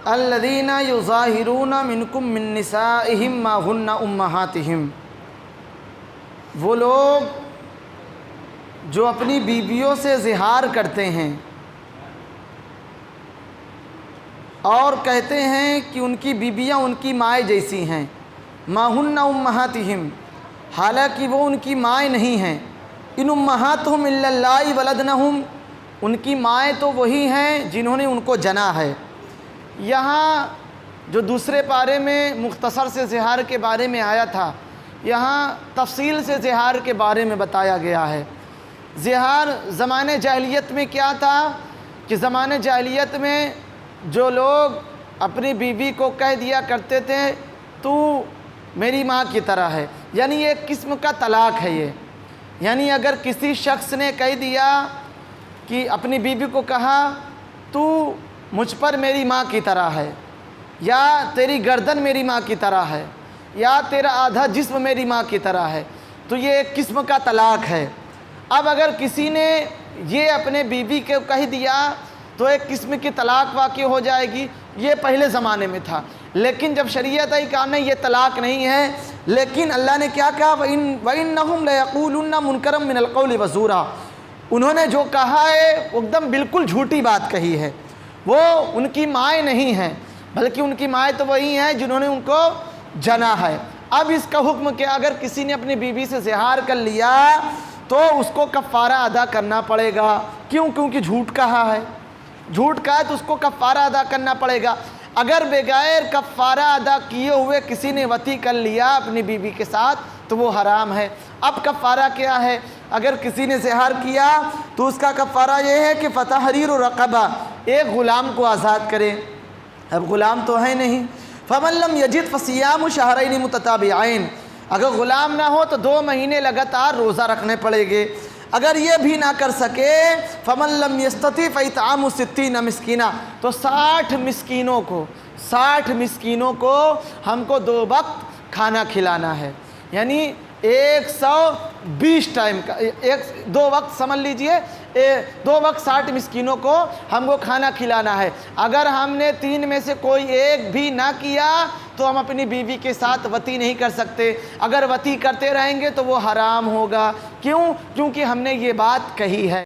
الذین یظاہرون منکم من نسائہم ما ہن امہاتہم، وہ لوگ جو اپنی بیویوں سے زہار کرتے ہیں اور کہتے ہیں کہ ان کی بیویاں ان کی مائیں جیسی ہیں، ما ہن امہاتہم، حالانکہ وہ ان کی مائیں نہیں ہیں، ان امہاتہم الا اللہ ولدنہم، ان کی مائیں تو وہی ہیں جنہوں نے ان کو جنا ہے۔ یہاں جو دوسرے پارے میں مختصر سے زہار کے بارے میں آیا تھا، یہاں تفصیل سے زہار کے بارے میں بتایا گیا ہے۔ زہار زمانے جاہلیت میں کیا تھا کہ زمانے جاہلیت میں جو لوگ اپنی بیوی کو کہہ دیا کرتے تھے تو میری ماں کی طرح ہے، یعنی یہ ایک قسم کا طلاق ہے۔ یہ یعنی اگر کسی شخص نے کہہ دیا کہ اپنی بیوی کو کہا تو مجھ پر میری ماں کی طرح ہے، یا تیری گردن میری ماں کی طرح ہے، یا تیرا آدھا جسم میری ماں کی طرح ہے، تو یہ ایک قسم کا طلاق ہے۔ اب اگر کسی نے یہ اپنے بیوی کو کہہ دیا تو ایک قسم کی طلاق واقع ہو جائے گی۔ یہ پہلے زمانے میں تھا، لیکن جب شریعت آئی کہا نہیں، یہ طلاق نہیں ہے، لیکن اللہ نے کیا کہا وَإِنَّهُمْ لَيَقُولُنَّ مُنْكَرًا مِنَ الْقَوْلِ وَزُورًا، انہوں نے جو کہا ہے وہ ایک دم بالکل جھوٹی بات کہی ہے۔ وہ ان کی مائیں نہیں ہیں، بلکہ ان کی مائیں تو وہی ہیں جنہوں نے ان کو جنا ہے۔ اب اس کا حکم کہ اگر کسی نے اپنی بیوی سے زہار کر لیا تو اس کو کفارہ ادا کرنا پڑے گا۔ کیوں؟ کیونکہ جھوٹ کہا ہے، جھوٹ کہا ہے تو اس کو کفارہ ادا کرنا پڑے گا۔ اگر بغیر کفارہ ادا کیے ہوئے کسی نے وطی کر لیا اپنی بیوی کے ساتھ تو وہ حرام ہے۔ اب کفارہ کیا ہے؟ اگر کسی نے زہار کیا تو اس کا کفارہ یہ ہے کہ فتحریر رقبہ، ایک غلام کو آزاد کرے۔ اب غلام تو ہے نہیں، فمن لم یجد فصیام شہرین متتابعین، اگر غلام نہ ہو تو 2 مہینے لگاتار روزہ رکھنے پڑے گے۔ اگر یہ بھی نہ کر سکے فمن لم یستطع فاطعام 60 مسکینہ، تو 60 مسکینوں کو ہم کو 2 وقت کھانا کھلانا ہے، یعنی 120 ٹائم کا 2 وقت سمجھ لیجئے، 2 وقت 60 مسکینوں کو ہم کو کھانا کھلانا ہے۔ اگر ہم نے 3 میں سے کوئی ایک بھی نہ کیا تو ہم اپنی بیوی کے ساتھ وطی نہیں کر سکتے۔ اگر وطی کرتے رہیں گے تو وہ حرام ہوگا۔ کیوں؟ کیونکہ ہم نے یہ بات کہی ہے۔